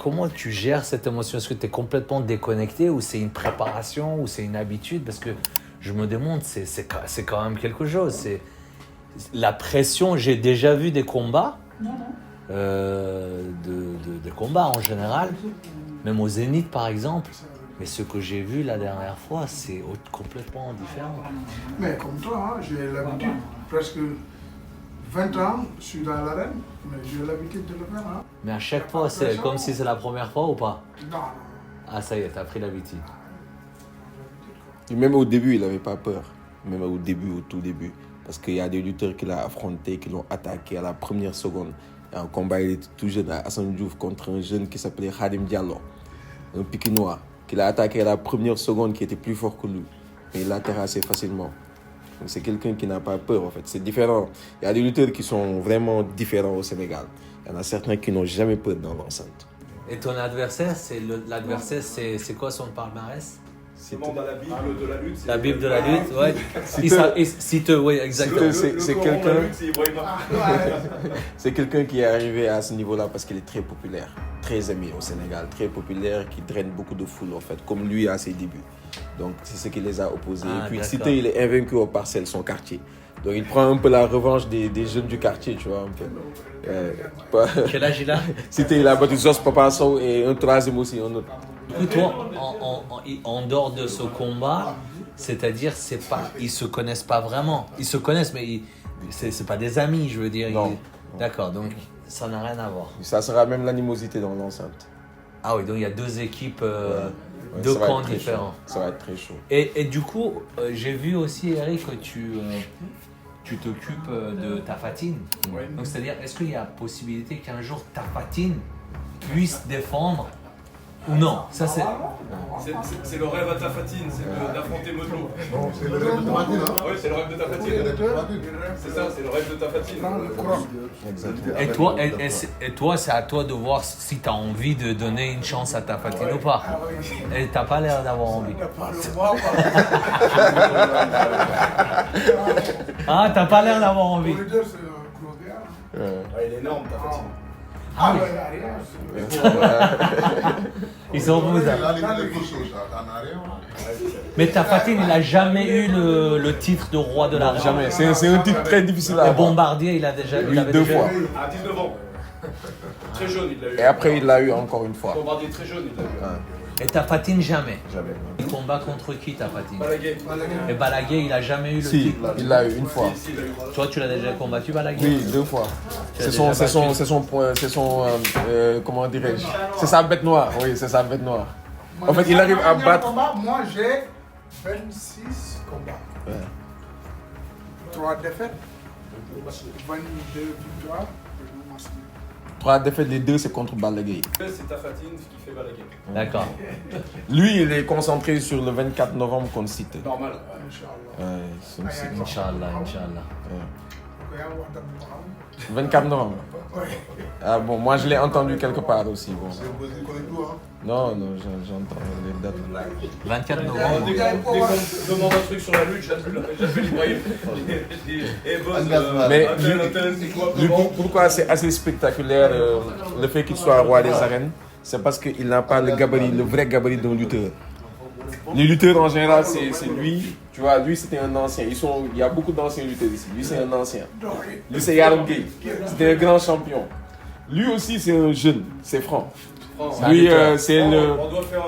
comment tu gères cette émotion? Est-ce que tu es complètement déconnecté ou c'est une préparation ou c'est une habitude? Parce que je me demande, c'est quand même quelque chose. C'est la pression. J'ai déjà vu des combats, des combats en général, même au Zénith par exemple. Mais ce que j'ai vu la dernière fois, c'est complètement différent. Mais comme toi, hein, j'ai l'habitude, presque 20 ans, je suis dans l'arène, mais j'ai l'habitude de le faire. Hein. Mais à chaque fois, c'est comme si c'est la première fois ou pas? Non. Ah ça y est, t'as pris l'habitude. Et même au début, il n'avait pas peur. Même au tout début. Parce qu'il y a des lutteurs qu'il a affrontés, qui l'ont attaqué à la première seconde. Il y a un combat, il était tout jeune, à Hassan Diouf, contre un jeune qui s'appelait Khadim Diallo, un Pikinois, qu'il a attaqué à la première seconde, qui était plus fort que lui. Et il l'a terrassé facilement. Donc c'est quelqu'un qui n'a pas peur, en fait. C'est différent. Il y a des lutteurs qui sont vraiment différents au Sénégal. Il y en a certains qui n'ont jamais peur dans l'enceinte. Et ton adversaire, c'est quoi son palmarès? C'est dans la Bible de la lutte. La Bible de la lutte, ouais. Oui, exactement. C'est quelqu'un qui est arrivé à ce niveau-là parce qu'il est très populaire, très aimé au Sénégal, très populaire, qui draine beaucoup de foule en fait, comme lui à ses débuts. Donc c'est ce qui les a opposés. Ah, et puis d'accord. Cité, il est invaincu au Parcelles, son quartier. Donc il prend un peu la revanche des jeunes du quartier, tu vois. Un peu. Quel âge il a? Cité, il a battu Zos Papa Sow et un troisième aussi, un autre. Du coup, toi, en dehors de ce combat, c'est-à-dire, ils se connaissent pas vraiment. Ils se connaissent, mais c'est pas des amis, je veux dire. Non. D'accord, donc ça n'a rien à voir. Ça sera même l'animosité dans l'enceinte. Ah oui, donc il y a deux équipes, Ouais, deux ça va camps être très différents. chaud. Ça va être très chaud. Et du coup, j'ai vu aussi, Eric, que tu t'occupes de Tafatine. Oui. Donc, c'est-à-dire, est-ce qu'il y a possibilité qu'un jour Tafatine puisse défendre ou non? Ça, c'est... C'est le rêve à Tafatine, c'est d'affronter Modelo. Non, c'est le rêve de Tafatine. Hein. Oui, c'est le rêve de Tafatine. C'est ça, c'est le rêve de Tafatine. Exactement. Et toi, c'est à toi de voir si tu as envie de donner une chance à Tafatine ou pas. Et t'as pas l'air d'avoir envie. Ah, t'as pas l'air d'avoir envie. Pour les deux, c'est un gros gars. Ah, il est énorme, Tafatine. Ah ouais, Ils sont vous. Mais Tafatine, il a jamais eu le titre de roi de l'arène. Jamais. C'est un titre très difficile à Le avoir. Bombardier, il avait deux déjà fois. eu. À 19 ans. Très jeune, il l'a eu. Et après, il l'a eu encore une fois. Bombardier très jeune, il l'a eu. Et Tafatine, jamais. Jamais. Il combat contre qui, Tafatine? Balaguer. Et Balaguer, il a jamais eu le Si, titre. il l'a eu une fois. Si, il l'a eu. Toi, tu l'as déjà combattu, Balaguer? Oui, deux fois. Comment dirais-je? C'est sa bête noire. Oui, c'est sa bête noire. En fait, il arrive à battre. Moi, j'ai 26 combats. Ouais. 3 défaites, 22 victoires. 3 défaites, les 2 c'est contre Balaguer. C'est Tafatine qui fait Balaguer. D'accord. Lui, il est concentré sur le 24 novembre contre Cité. Normal. Inch'Allah. Ouais, c'est une Cité. Inch'Allah. Ouais. 24 novembre. Ah bon, moi je l'ai entendu quelque part aussi. Bon. Non, j'entends les dates. 24 Dès novembre. qu'on demande un truc sur la lutte, j'appelle Ibrahim. Et boss, Mais c'est quoi lui, pourquoi c'est assez spectaculaire le fait qu'il soit roi des arènes? C'est parce qu'il n'a pas le gabarit, le vrai gabarit d'un lutteur. Les lutteurs en général, c'est lui. Tu vois, lui c'était un ancien. Il y a beaucoup d'anciens lutteurs ici. Lui c'est un ancien. Lui c'est Yaron Gay. C'était un grand champion. Lui aussi c'est un jeune. C'est franc. Lui c'est le. On doit faire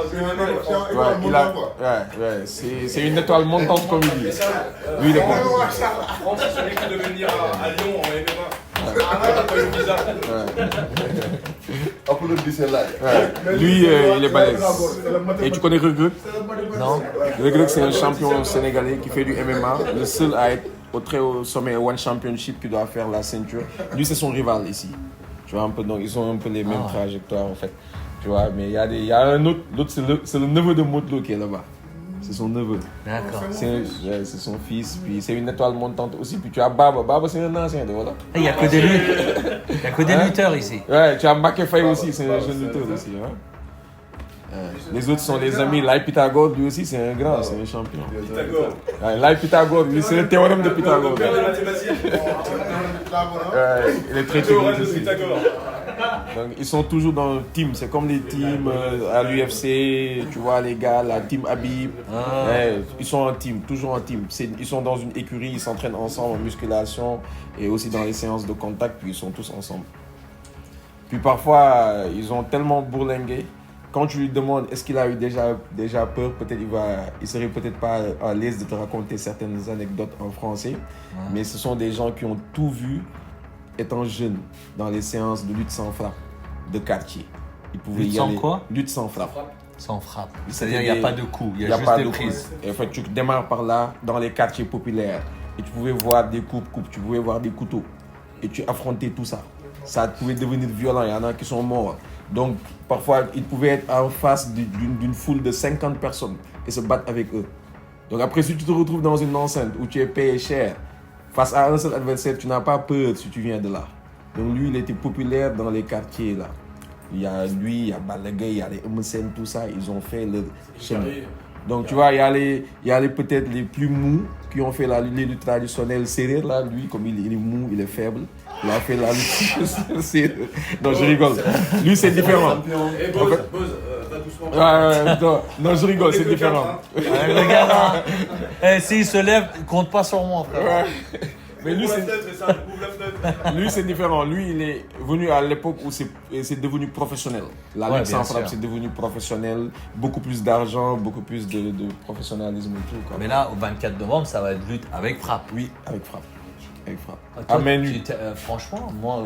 Ouais, c'est une étoile montante comme il dit. Lui il est bon. Franck, c'est celui qui devait venir à Lyon en MMA. Ah, pas eu visa. Ouais. Lui il est balèze. Et tu connais Regrut? Non. Regrut c'est un champion sénégalais qui fait du MMA. Le seul à être au très haut sommet One Championship qui doit faire la ceinture. Lui c'est son rival ici. Tu vois un peu, donc ils ont un peu les mêmes trajectoires en fait. Tu vois, mais il y a un autre, l'autre c'est le neveu de Modelo qui est là-bas. C'est son neveu. D'accord. C'est son fils, puis c'est une étoile montante aussi. Puis tu as Baba. Baba c'est un ancien, voilà. Il n'y a que des lutteurs. Il y a que des lutteurs ici. Ouais, tu as Makefay aussi, c'est un jeune lutteur aussi. Hein. Les autres sont les amis. Lai Pythagore, lui aussi, c'est un grand, c'est un champion. Pythagore. Ouais, Lai Pythagore, lui, c'est le théorème de Pythagore. Le père des mathématiques. Il est très Théorème technique de aussi. Pythagore. Donc, ils sont toujours dans le team. C'est comme les teams à l'UFC, tu vois, les gars, la team Habib. Ouais, ils sont en team, toujours en team. Ils sont dans une écurie, ils s'entraînent ensemble en musculation et aussi dans les séances de contact, puis ils sont tous ensemble. Puis parfois, ils ont tellement bourlingué. Quand tu lui demandes est-ce qu'il a eu déjà peur, peut-être il serait peut-être pas à l'aise de te raconter certaines anecdotes en français. Mais ce sont des gens qui ont tout vu étant jeunes dans les séances de lutte sans frappe de quartier. Ils pouvaient Lutte y sans aller. quoi? Lutte sans frappe. Sans frappe. C'est-à-dire qu'il n'y a pas de coups, il y a juste pas des de prises. coups. Et en fait, tu démarres par là, dans les quartiers populaires. Et tu pouvais voir des coupes, tu pouvais voir des couteaux. Et tu affrontais tout ça. Ça pouvait devenir violent, il y en a qui sont morts. Donc, parfois, ils pouvaient être en face d'une foule de 50 personnes et se battre avec eux. Donc après, si tu te retrouves dans une enceinte où tu es payé cher, face à un seul adversaire, tu n'as pas peur si tu viens de là. Donc lui, il était populaire dans les quartiers là. Il y a lui, il y a Balaguer, il y a les Emerson, tout ça, ils ont fait le chemin. Donc tu vois, il y a peut-être les plus mous qui ont fait les luttes traditionnelles serrées là. Lui, comme il est mou, il est faible. Il a fait la lutte serrée. Non, je rigole. Lui, c'est différent. Et Buzz, va doucement. Non, je rigole, c'est différent. Le gars là, s'il se lève, compte pas sur moi, frère. Mais lui, c'est différent. Lui, il est venu à l'époque où c'est devenu professionnel. La lutte sans frappe, c'est devenu professionnel. Beaucoup plus d'argent, beaucoup plus de professionnalisme et tout. Quoi. Mais là, au 24 novembre, ça va être lutte avec frappe. Oui, avec frappe. Avec frappe. Toi, franchement, moi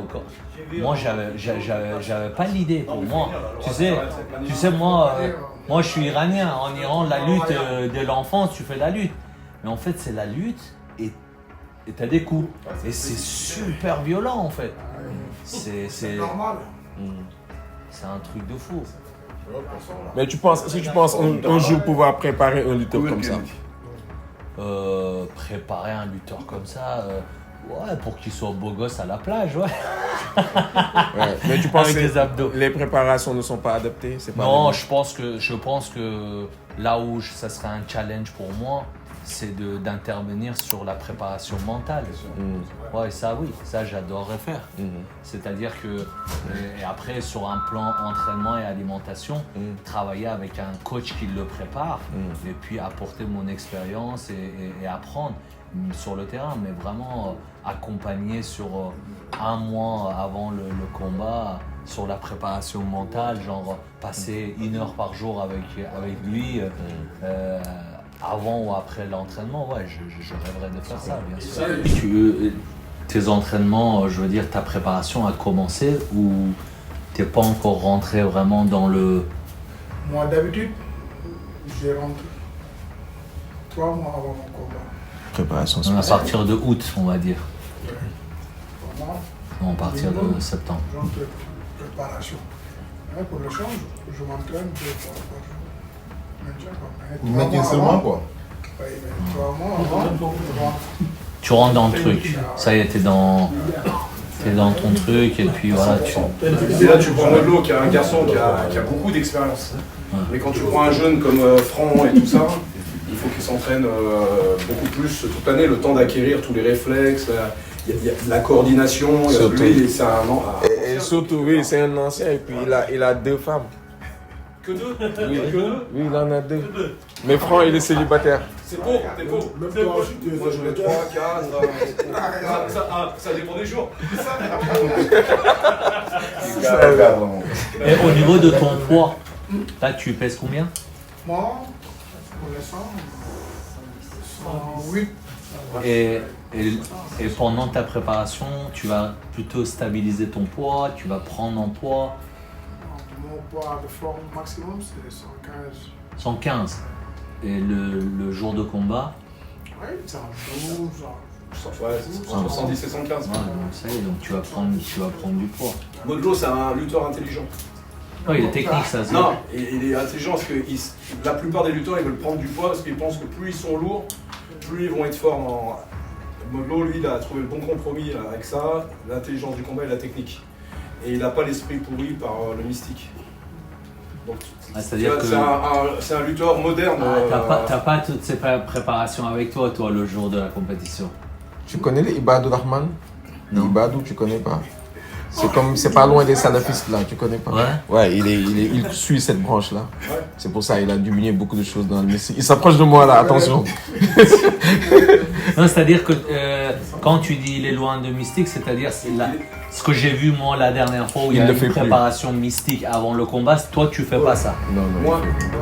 j'avais pas l'idée. Pour moi, tu sais moi, je suis iranien. En Iran, la lutte de l'enfance, tu fais la lutte. Mais en fait, c'est la lutte et t'as des coups. Et c'est super violent en fait. C'est normal. C'est un truc de fou. Mais est-ce que tu penses un jour pouvoir préparer un lutteur comme ça? Préparer un lutteur comme ça, ouais, pour qu'il soit beau gosse à la plage, ouais. Ouais. Mais tu penses Avec des abdos. Les préparations ne sont pas adaptées? Non, je pense que là où ça serait un challenge pour moi, c'est d'intervenir sur la préparation mentale. Ouais, ça oui, ça j'adorerais faire. C'est-à-dire que, et après sur un plan entraînement et alimentation, travailler avec un coach qui le prépare, et puis apporter mon expérience et apprendre sur le terrain, mais vraiment accompagner sur un mois avant le combat, sur la préparation mentale, genre passer 1 heure par jour avec lui, avant ou après l'entraînement, ouais, je rêverais de faire ça, bien sûr. Tes entraînements, je veux dire, ta préparation a commencé ou t'es pas encore rentré vraiment dans le... Moi, d'habitude, j'ai rentré 3 mois avant mon combat. Préparation À partir de août, on va dire. 3 mois. Non, à partir de septembre. Préparation. Ouais, pour le change, je m'entraîne 2 fois par jour. Vous mettez seulement quoi? Oui, mais 3 mois avant, je rentre. Tu rentres dans le truc. Ça y est, t'es dans ton truc et puis voilà. Et là, tu prends Modelo, qui est un garçon qui a beaucoup d'expérience. Mais quand tu prends un jeune comme Franc et tout ça, il faut qu'il s'entraîne beaucoup plus toute l'année, le temps d'acquérir tous les réflexes. Il y a de la coordination. Lui, c'est un et surtout, oui, c'est un ancien et puis il a 2 femmes. Que 2? Oui, oui, il en a 2. Mais Franck, il est célibataire. C'est beau, t'es beau. Moi, j'en ai 3, 4. Ça dépend des jours. Et au niveau de ton poids, là, tu pèses combien? Moi, pour l'instant, 108. Et pendant ta préparation, tu vas plutôt stabiliser ton poids, tu vas prendre en poids. Mon poids de forme maximum, c'est 115. 115. Et le jour de combat? Oui, 112, 70 et 115. Ouais, donc ça y est, donc tu vas prendre du poids. Modelo, c'est un lutteur intelligent. Ouais, il est technique, ça. Non, il est intelligent parce que la plupart des lutteurs, ils veulent prendre du poids parce qu'ils pensent que plus ils sont lourds, plus ils vont être forts. Modelo, lui, il a trouvé le bon compromis avec ça, l'intelligence du combat et la technique. Et il n'a pas l'esprit pourri par le mystique. Donc, c'est-à-dire que c'est un lutteur moderne. T'as pas toutes ces préparations avec toi, le jour de la compétition. Tu connais les Ibadou Rahman? Les Ibadou, tu connais pas? C'est pas loin des salafistes là, tu connais pas? Ouais. Ouais, il suit cette branche là. C'est pour ça il a diminué beaucoup de choses dans le mystique. Il s'approche de moi là, attention. Non, c'est-à-dire que quand tu dis il est loin de mystique, c'est-à-dire ce que j'ai vu moi la dernière fois où il y a une préparation mystique avant le combat, toi tu fais pas ça. Non, Moi, il fait plus.